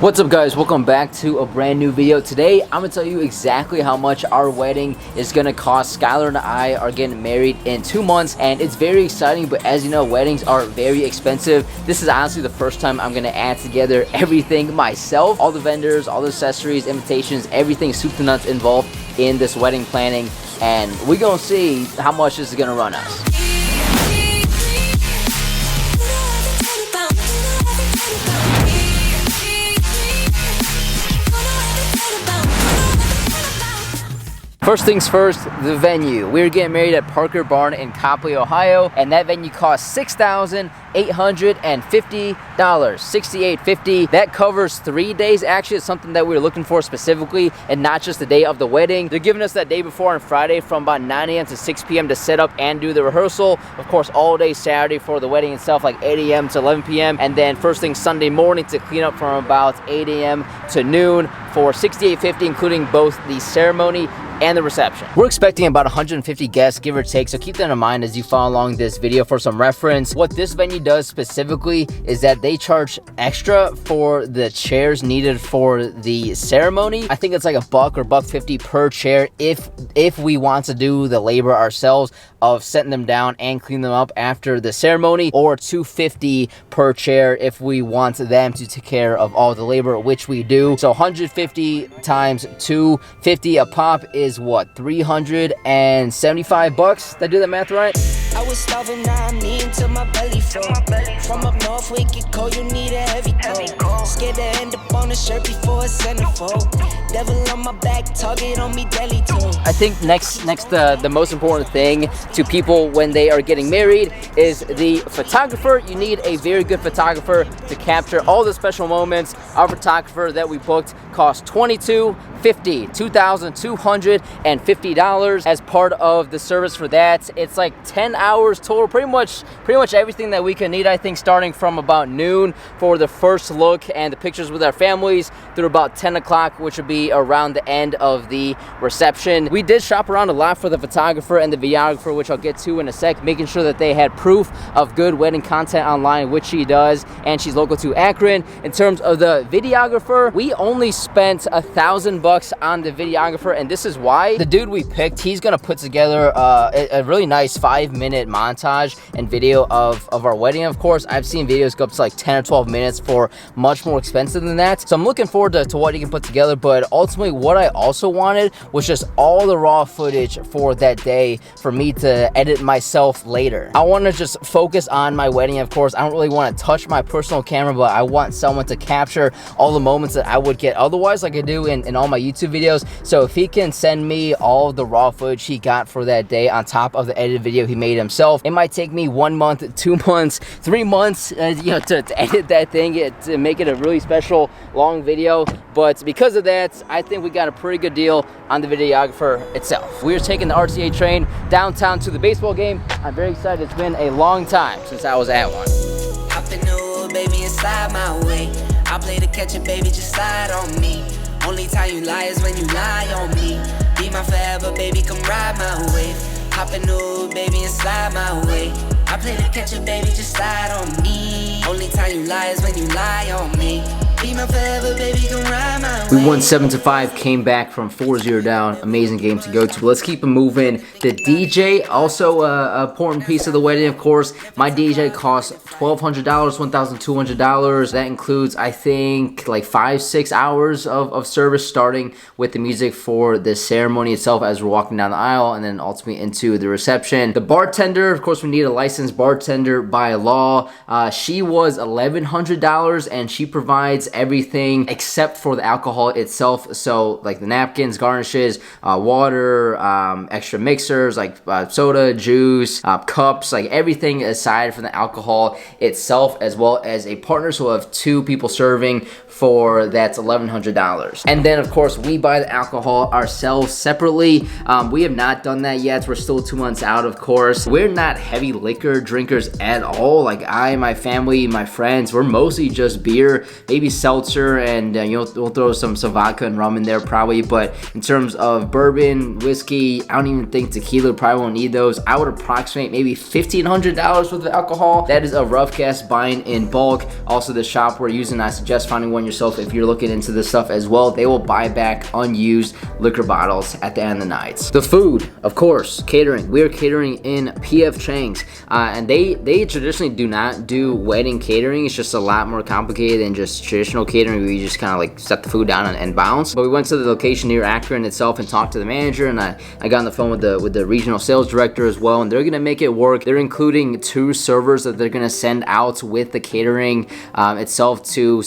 What's up guys, welcome back to a brand new video. Today I'm gonna tell you exactly how much our wedding is gonna cost. Skylar and I are getting married in 2 months and it's very exciting, but as you know, weddings are very expensive. This is honestly the first time I'm gonna add together everything myself. All the vendors, all the accessories, invitations, everything soup to nuts involved in this wedding planning, and we're gonna see how much this is gonna run us. First things first, the venue. We're getting married at Parker Barn in Copley, Ohio, and that venue costs $6,850, $68.50. That covers 3 days. Actually, it's something that we were looking for specifically, and not just the day of the wedding. They're giving us that day before on Friday from about 9 a.m. to 6 p.m. to set up and do the rehearsal. Of course, all day Saturday for the wedding itself, like 8 a.m. to 11 p.m. And then first thing Sunday morning to clean up from about 8 a.m. to noon for $68.50, including both the ceremony and the reception. We're expecting about 150 guests, give or take, so keep that in mind as you follow along this video for some reference. What this venue does specifically is that they charge extra for the chairs needed for the ceremony. I think it's like $1 or $1.50 per chair if we want to do the labor ourselves of setting them down and clean them up after the ceremony, or $2.50 per chair if we want them to take care of all the labor, which we do. So 150 times $2.50 a pop is what, $375? Did I do that math right? I was starving, now I'm eating till my belly full. From up north, we get cold, you need a heavy coat. Scared to end up on a shirt before it's centerfold. Devil on my back, target on me, deli too. I think next the most important thing to people when they are getting married is the photographer. You need a very good photographer to capture all the special moments. Our photographer that we booked cost $2,250 as part of the service for that. It's like 10 hours total, pretty much everything that we can need, I think, starting from about noon for the first look and the pictures with our families through about 10 o'clock, which would be around the end of the reception. We did shop around a lot for the photographer and the videographer, which I'll get to in a sec, making sure that they had proof of good wedding content online, which she does, and she's local to Akron. In terms of the videographer, we only spent $1,000 on the videographer, and this is why. The dude we picked, he's gonna put together a really nice 5-minute montage and video of our wedding. Of course, I've seen videos go up to like 10 or 12 minutes for much more expensive than that, so I'm looking forward to what he can put together. But ultimately, what I also wanted was just all the raw footage for that day for me to edit myself later. I want to just focus on my wedding. Of course, I don't really want to touch my personal camera, but I want someone to capture all the moments that I would get otherwise, like I do in all my YouTube videos. So if he can send me all the raw footage he got for that day on top of the edited video he made himself, it might take me 1 month, 2 months, 3 months to edit that thing, to make it a really special long video. But because of that, I think we got a pretty good deal on the videographer itself. We're taking the RTA train downtown to the baseball game. I'm very excited. It's been a long time since I was at one. Hop in the hood, baby, and slide my way. I'll play the catcher, baby, just slide on me. Only time you lie is when you lie on me. Be my forever, baby, come ride my wave. Hop in the hood, baby, and slide my way. I play the catcher, baby, just slide on me. Only time you lie is when you lie on me. Be my forever, baby, come ride my way. We won 7-5, came back from 4-0 down. Amazing game to go to. But let's keep it moving. The DJ, also an important piece of the wedding, of course. My DJ cost $1,200, $1,200. That includes, I think, like 5-6 hours of service, starting with the music for the ceremony itself as we're walking down the aisle, and then ultimately into the reception. The bartender, of course, we need a licensed bartender by law. She was $1,100, and she provides everything except for the alcohol itself. So like the napkins, garnishes, water, extra mixers like soda, juice, cups, like everything aside from the alcohol itself, as well as a partner. So we'll have 2 people serving for that's $1,100. And then of course we buy the alcohol ourselves separately. We have not done that yet. We're still 2 months out, of course. We're not heavy liquor drinkers at all. Like my family, my friends, we're mostly just beer, maybe seltzer, and we'll throw some vodka and rum in there probably. But in terms of bourbon, whiskey, I don't even think tequila, probably won't need those. I would approximate maybe $1,500 worth of alcohol. That is a rough guess, buying in bulk. Also, the shop we're using, I suggest finding one yourself if you're looking into this stuff as well. They will buy back unused liquor bottles at the end of the night. The food, of course, catering. We are catering in PF Chang's, and they traditionally do not do wedding catering. It's just a lot more complicated than just traditional catering, where you just kind of like set the food down and bounce. But we went to the location near Akron itself and talked to the manager, and I got on the phone with the regional sales director as well, and they're gonna make it work. They're including 2 servers that they're gonna send out with the catering itself to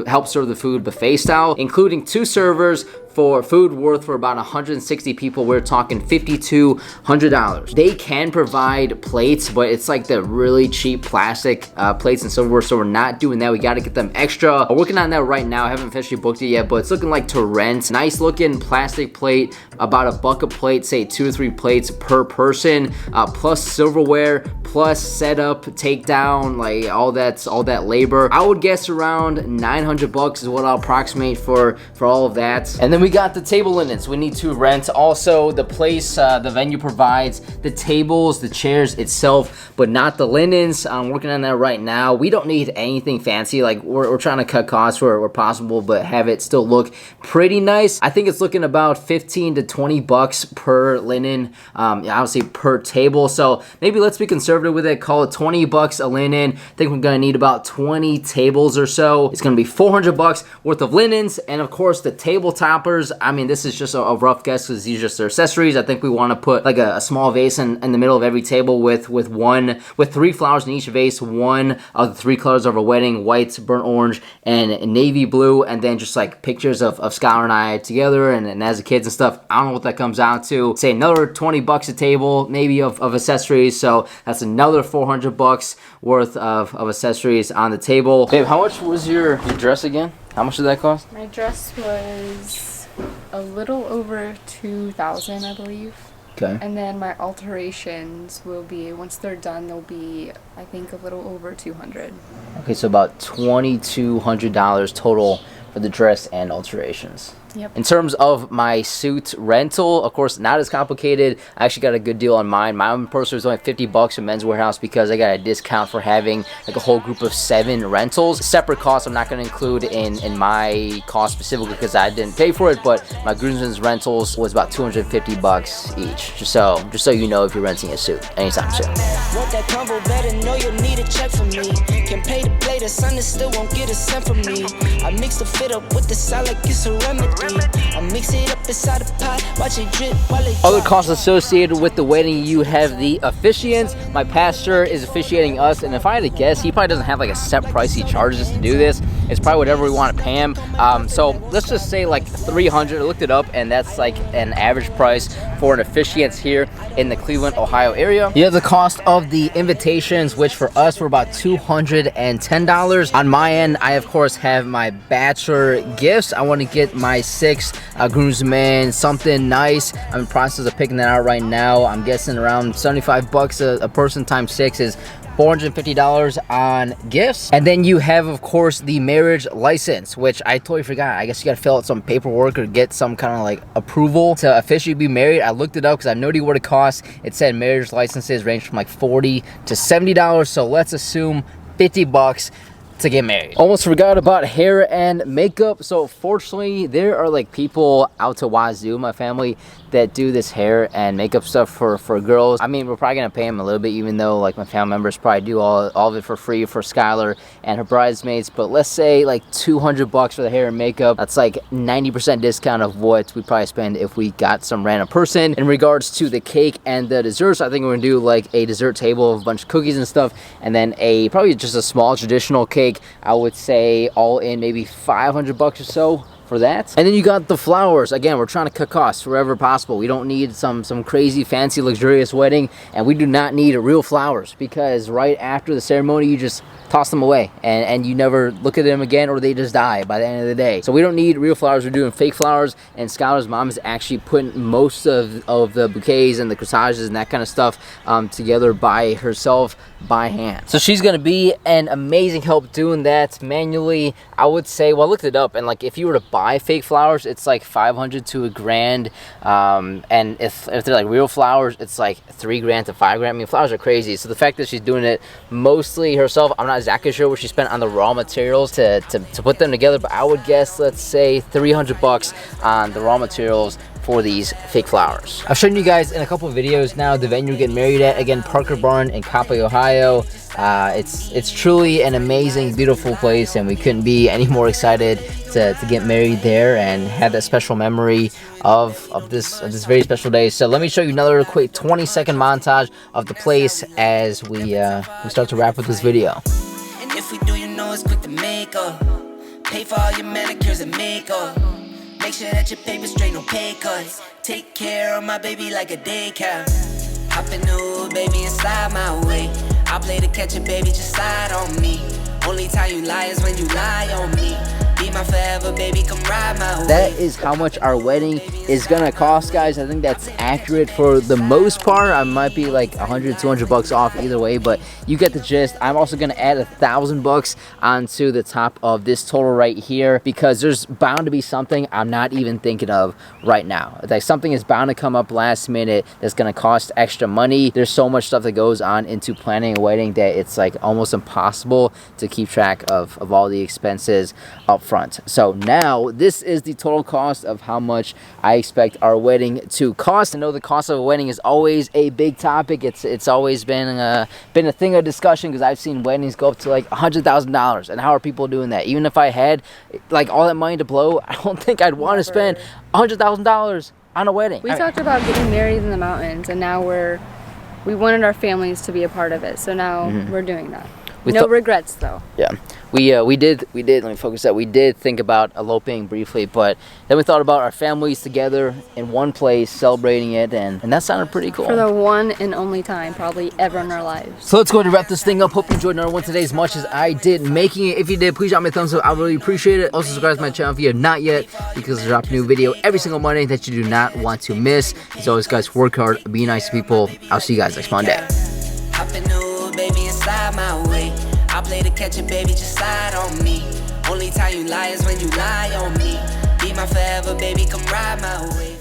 help serve the food buffet style, including 2 servers for food worth for about 160 people. We're talking $5,200. They can provide plates, but it's like the really cheap plastic plates and silverware, so we're not doing that. We got to get them extra. We're working on that right now. I haven't officially booked it yet, but it's looking like to rent. Nice looking plastic plate, about $1 a plate, say 2 or 3 plates per person, plus silverware, plus setup, takedown, like all that labor. I would guess around $900 is what I'll approximate for all of that. And then we got the table linens we need to rent. Also, the place, the venue provides the tables, the chairs itself, but not the linens. I'm working on that right now. We don't need anything fancy. Like we're trying to cut costs where possible, but have it still look pretty nice. I think it's looking about $15 to $20 per linen, obviously per table. So maybe let's be conservative with it. Call it $20 a linen. I think we're gonna need about 20 tables or so. It's gonna be $400 worth of linens, and of course the table toppers. I mean, this is just a rough guess because these are just their accessories. I think we want to put like a small vase in the middle of every table with 3 flowers in each vase, 1 of the 3 colors of our wedding: white, burnt orange, and navy blue, and then just like pictures of Skylar and I together and as the kids and stuff. I don't know what that comes out to. Say another $20 a table, maybe of accessories. So that's another $400 worth of accessories on the table. Babe, how much was your dress again? How much did that cost? My dress was a little over $2,000, I believe. Okay. And then my alterations will be, once they're done, they'll be, I think, a little over $200. Okay, so about $2,200 total for the dress and alterations. Yep. In terms of my suit rental, of course, not as complicated. I actually got a good deal on mine. My own personal was only $50 from Men's Warehouse because I got a discount for having like a whole group of 7 rentals. Separate costs I'm not going to include in my cost specifically because I didn't pay for it, but my groomsmen's rentals was about $250 each. Just so you know if you're renting a suit anytime soon. Want that combo, better know you'll need a check from me. Can pay to play the sun and still won't get a cent from me. I mix the fit up with the side like it's a remedy. I mix it up inside the pot, watch it drip while it Other costs associated with the wedding, you have the officiants. My pastor is officiating us, and if I had to guess, he probably doesn't have like a set price he charges to do this. It's probably whatever we want to pay him. So let's just say like $300. I looked it up, and that's like an average price for an officiant here in the Cleveland, Ohio area. You have the cost of the invitations, which for us were about $210. On my end, I of course have my bachelor gifts. I want to get my 6 groomsmen something nice. I'm in the process of picking that out right now. I'm guessing around $75 a person times 6 is $450 on gifts. And then you have, of course, the marriage license, which I totally forgot. I guess you gotta fill out some paperwork or get some kind of like approval to officially be married. I looked it up because I have no idea what it costs. It said marriage licenses range from like $40 to $70, so let's assume $50 to get married. Almost forgot about hair and makeup. So fortunately, there are like people out to wazoo, my family, that do this hair and makeup stuff for girls. I mean, we're probably gonna pay them a little bit, even though like my family members probably do all of it for free for Skylar and her bridesmaids. But let's say like $200 for the hair and makeup. That's like 90% discount of what we probably spend if we got some random person. In regards to the cake and the desserts, I think we're gonna do like a dessert table of a bunch of cookies and stuff, and then probably just a small traditional cake. I would say all in maybe $500 or so for that. And then you got the flowers. Again, we're trying to cut costs wherever possible. We don't need some crazy fancy luxurious wedding, and we do not need real flowers, because right after the ceremony you just toss them away and you never look at them again, or they just die by the end of the day. So we don't need real flowers. We're doing fake flowers, and Skylar's mom is actually putting most of the bouquets and the corsages and that kind of stuff together by herself, by hand. So she's gonna be an amazing help doing that manually. I would say, well, I looked it up, and like if you were to buy fake flowers, it's like $500 to $1,000, and if they're like real flowers, it's like $3,000 to $5,000. I mean, flowers are crazy. So the fact that she's doing it mostly herself, I'm not exactly sure what she spent on the raw materials to put them together, but I would guess, let's say $300 on the raw materials for these fake flowers. I've shown you guys in a couple of videos now the venue we're getting married at. Again, Parker Barn in Copley, Ohio. It's truly an amazing, beautiful place, and we couldn't be any more excited to get married there and have that special memory of this very special day. So let me show you another quick 20-second montage of the place as we start to wrap up this video. And if we do, you know it's quick to make up. Pay for all your manicures and makeup. Make sure that your paper's straight, no pay cuts. Take care of my baby like a daycare. Hop in the hood, baby, and slide my way. I'll play the catcher, baby, just slide on me. Only time you lie is when you lie on me. Be my forever, baby, come ride my way. That is how much our wedding is gonna cost, guys. I think that's accurate for the most part. I might be like $100-200 off either way, but you get the gist. I'm also gonna add $1,000 onto the top of this total right here, because there's bound to be something I'm not even thinking of right now. Like, something is bound to come up last minute that's gonna cost extra money. There's so much stuff that goes on into planning a wedding that it's like almost impossible to keep track of all the expenses up front. So now this is the total cost of how much I expect our wedding to cost. I know the cost of a wedding is always a big topic. It's always been a thing of discussion, because I've seen weddings go up to like $100,000, and how are people doing that? Even if I had like all that money to blow, I don't think I'd want to spend $100,000 on a wedding. We talked about getting married in the mountains, and now we wanted our families to be a part of it, so now we're doing that. No regrets though. Yeah, we did, let me focus that. We did think about eloping briefly, but then we thought about our families together in one place celebrating it, and that sounded pretty cool. For the one and only time probably ever in our lives. So let's go ahead and wrap this thing up. Hope you enjoyed another one today as much as I did making it. If you did, please drop me a thumbs up. I really appreciate it. Also subscribe to my channel if you have not yet, because I drop a new video every single Monday that you do not want to miss. As always, guys, work hard, be nice to people. I'll see you guys next Monday. Hop in the hood, baby, and slide my way. I'll play the catcher, baby, just slide on me. Only time you lie is when you lie on me. Be my forever, baby, come ride my way.